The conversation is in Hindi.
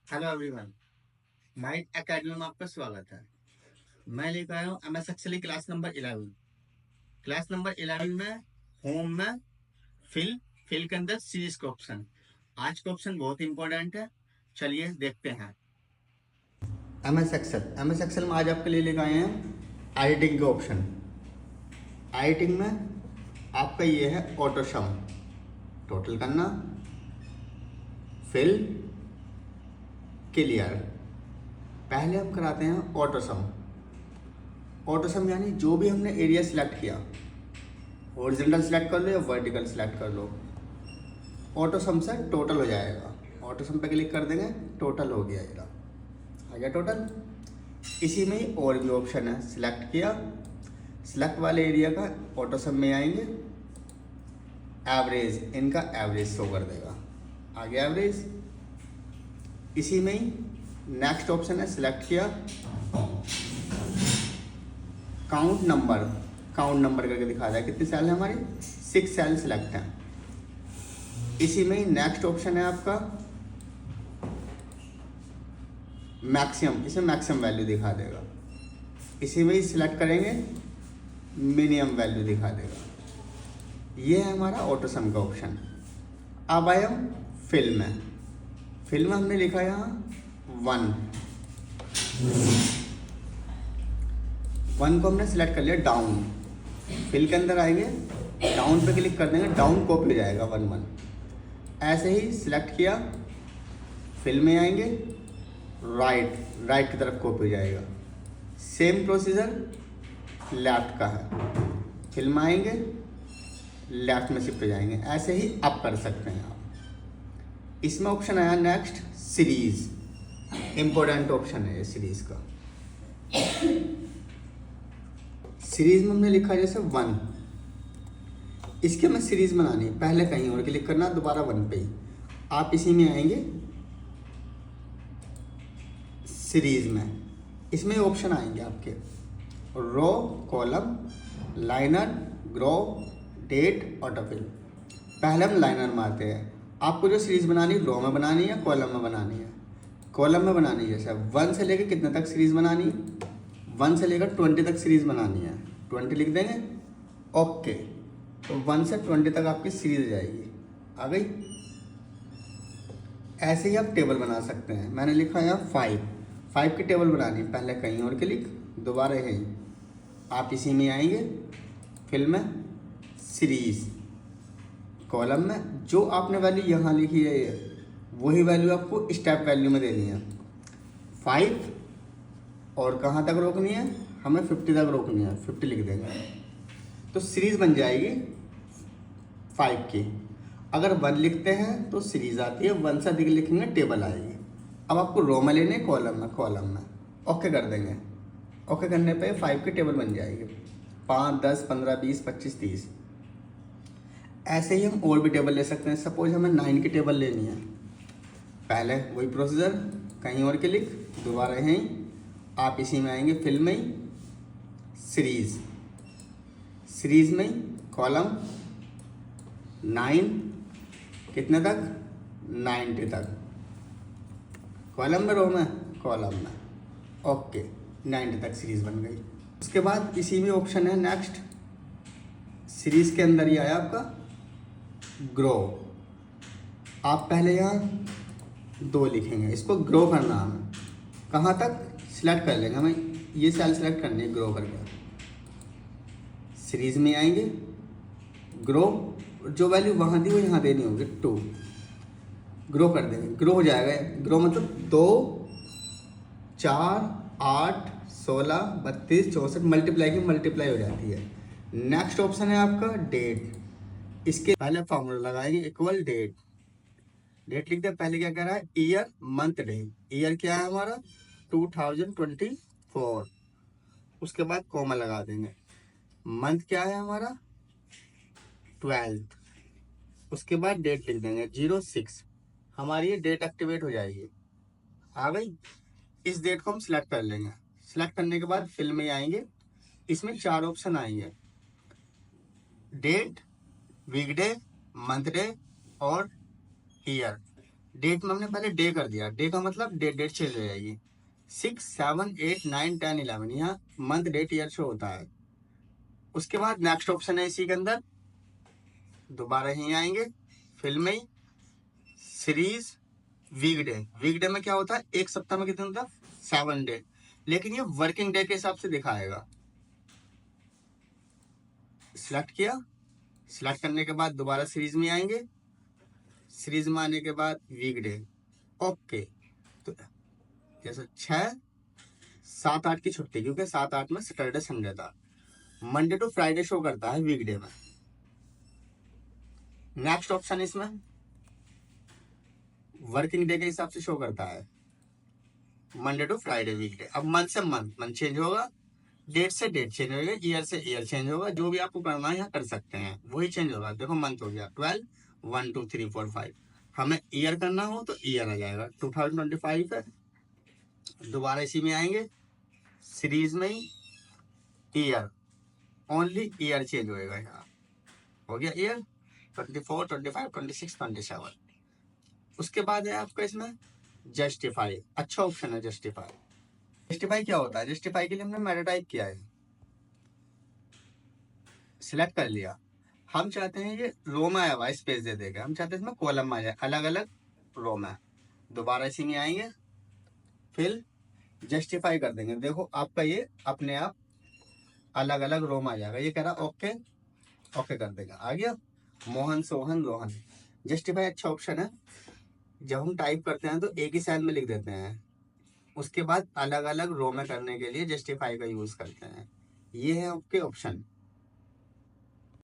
Hello everyone. माइंड एकेडमी में आपका स्वागत है। मैं लेकर आया हूँ MS Excel class number 11। Class number 11 में होम में फिल फिल के अंदर सीरीज का ऑप्शन। आज का ऑप्शन बहुत इंपॉर्टेंट है, चलिए देखते हैं। एमएस एक्सेल में आज आपके लिए लेकर आए हैं एडिटिंग के ऑप्शन। एडिटिंग में आपका ये है ऑटो सम, टोटल करना, फिल, क्लियर। पहले हम कराते हैं ऑटो सम। ऑटो सम यानी जो भी हमने एरिया सिलेक्ट किया, हॉरिजॉन्टल सिलेक्ट कर लो या वर्टिकल सिलेक्ट कर लो, ऑटो सम से टोटल हो जाएगा। ऑटो सम पे क्लिक कर देंगे, टोटल हो गया, ये आ गया टोटल। इसी में ही और भी ऑप्शन है, सिलेक्ट किया, सिलेक्ट वाले एरिया का ऑटो सम में आएंगे, एवरेज, इनका एवरेज शो कर देगा, आ गया एवरेज। इसी में ही नेक्स्ट ऑप्शन है, सिलेक्ट किया, काउंट नंबर, काउंट नंबर करके दिखा रहा है कितने सेल है हमारे, 6 सेल सिलेक्ट हैं। इसी में ही नेक्स्ट ऑप्शन है आपका मैक्सिमम, इसमें मैक्सिमम वैल्यू दिखा देगा। इसी में ही सिलेक्ट करेंगे, मिनिमम वैल्यू दिखा देगा। ये है हमारा ऑटो सम का ऑप्शन। अब आए हम फिल में। फिल में हमने लिखा यहाँ 1 को हमने सिलेक्ट कर लिया डाउन। फिल के अंदर आएंगे, डाउन पे क्लिक कर देंगे, डाउन कॉपी हो जाएगा 1 ऐसे ही सिलेक्ट किया, फिल में आएंगे, राइट, राइट की तरफ कॉपी हो जाएगा। सेम प्रोसीजर लेफ्ट का है, फिल में आएंगे, लेफ्ट में शिफ्ट हो जाएंगे। ऐसे ही अप कर सकते हैं आप। इसमें ऑप्शन आया नेक्स्ट सीरीज, इंपॉर्टेंट ऑप्शन है ये सीरीज का। सीरीज में हमने लिखा जैसे 1, इसके हमें सीरीज बनानी है, पहले कहीं और क्लिक करना, दोबारा 1 पे ही। आप इसी में आएंगे सीरीज में, इसमें ऑप्शन आएंगे आपके row, column, linear, growth, date, autofill. पहले हम लाइनर मारते हैं। आपको जो सीरीज बनानी है, रो में बनानी है, कॉलम में बनानी है। कॉलम में बनानी है, जैसे 1 से लेकर कितने तक सीरीज बनानी है, 1 से लेकर 20 तक सीरीज बनानी है, 20 लिख देंगे, ओके। तो 1 से 20 तक आपकी सीरीज आ जाएगी, आ गई। ऐसे ही आप टेबल बना सकते हैं। मैंने लिखा यहाँ 5 की टेबल बनानी है, पहले कहीं और क्लिक, दोबारा यहीं। आप इसी में आएंगे, फिल में, सीरीज, कॉलम में जो आपने वैल्यू यहाँ लिखी है वही वैल्यू आपको स्टेप वैल्यू में देनी है 5। और कहाँ तक रोकनी है, हमें 50 तक रोकनी है, 50 लिख देंगे। तो सीरीज बन जाएगी 5 की। अगर 1 लिखते हैं तो सीरीज आती है, 1 से अधिक लिखेंगे टेबल आएगी। अब आपको रो में लेने, कॉलम में, ओके कर देंगे। ओके करने पे 5 की टेबल बन जाएगी, 5, 10, 15, 20, 25, 30। ऐसे ही हम और भी टेबल ले सकते हैं। सपोज हमें 9 की टेबल लेनी है, पहले वही प्रोसीजर, कहीं और क्लिक, दोबारा यहीं। आप इसी में आएंगे, फिल में ही, सीरीज, सीरीज में ही, कॉलम, 9 कितने तक, 90 तक, कॉलम में, रो में, कॉलम में, ओके, 90 तक सीरीज बन गई। उसके बाद इसी में ऑप्शन है नेक्स्ट, सीरीज के अंदर ही आया आपका ग्रो। आप पहले यहाँ 2 लिखेंगे, इसको ग्रो करना हमें, कहाँ तक सिलेक्ट कर लेंगे, हमें ये सेल सिलेक्ट करनी है, ग्रो करके सीरीज में आएंगे, ग्रो, जो वैल्यू वहाँ दी वो यहाँ देनी होगी 2, ग्रो कर देंगे, ग्रो हो जाएगा। ग्रो मतलब 2, 4, 8, 16, 32, 64 मल्टीप्लाई की मल्टीप्लाई हो जाती है। नेक्स्ट ऑप्शन है आपका डेट। इसके पहले फॉर्मूला लगाएंगे, इक्वल डेट, डेट लिखते हैं। पहले क्या कह रहा है, ईयर, मंथ, डे। ईयर क्या है हमारा 2024, उसके बाद कॉमा लगा देंगे। मंथ क्या है हमारा 12th, उसके बाद डेट लिख देंगे 06। हमारी ये डेट एक्टिवेट हो जाएगी, आ गई। इस डेट को हम सिलेक्ट कर लेंगे। सिलेक्ट करने के बाद फिल में आएंगे, इसमें 4 ऑप्शन आएंगे, डेट, वीकडे, मंथ डे और ईयर। डेट में हमने पहले डे कर दिया, डे का मतलब डेट चेंज हो जाएगी। 6, 7, 8, 9, 10, 11, यहाँ मंथ डेट ईयर शो होता है। उसके बाद नेक्स्ट ऑप्शन है इसी के अंदर, दोबारा यहीं आएंगे, फिल में ही सीरीज वीकडे। वीकडे में क्या होता है, एक सप्ताह में कितने होता है, 7 डे, लेकिन ये वर्किंग डे के हिसाब से दिखाएगा। सिलेक्ट किया, सिलेक्ट करने के बाद दोबारा सीरीज में आएंगे, सीरीज में आने के बाद वीकडे, ओके। तो जैसे 6, 7, 8 की छुट्टी, क्योंकि 7, 8 में सैटरडे संडे था। मंडे टू फ्राइडे शो करता है वीकडे में। नेक्स्ट ऑप्शन इसमें वर्किंग डे के हिसाब से शो करता है, मंडे टू फ्राइडे वीकडे। अब मंथ से मंथ चेंज होगा, डेट से डेट चेंज होगा, ईयर से ईयर चेंज होगा, जो भी आपको करना है यहाँ कर सकते हैं, वही चेंज होगा। देखो मंथ हो गया 12, 1, 2, 3, 4, 5। हमें ईयर करना हो तो ईयर आ जाएगा, 2025 है। दोबारा इसी में आएंगे, सीरीज में ही ईयर, ओनली ईयर चेंज होएगा यहाँ, हो गया ईयर 24, 25, 26, 27। उसके बाद है आपका इसमें जस्टिफाई, अच्छा ऑप्शन है जस्टिफाई। जस्टिफाई क्या होता है, जस्टिफाई के लिए हमने मेटा टाइप किया है, सिलेक्ट कर लिया। हम चाहते हैं ये रो में आया हुआ स्पेस दे देगा, हम चाहते हैं इसमें कॉलम में आ जाए, अलग अलग रो में। दोबारा इसी में आएंगे, फिर जस्टिफाई कर देंगे। देखो आपका ये अपने आप अलग अलग रो में आ जाएगा। ये कह रहा ओके, ओके कर देगा, आ गया मोहन, सोहन, रोहन। जस्टिफाई अच्छा ऑप्शन है। जब हम टाइप करते हैं तो एक ही सेल में लिख देते हैं, उसके बाद अलग अलग रो में करने के लिए जस्टिफाई का यूज करते हैं। ये है आपके ऑप्शन।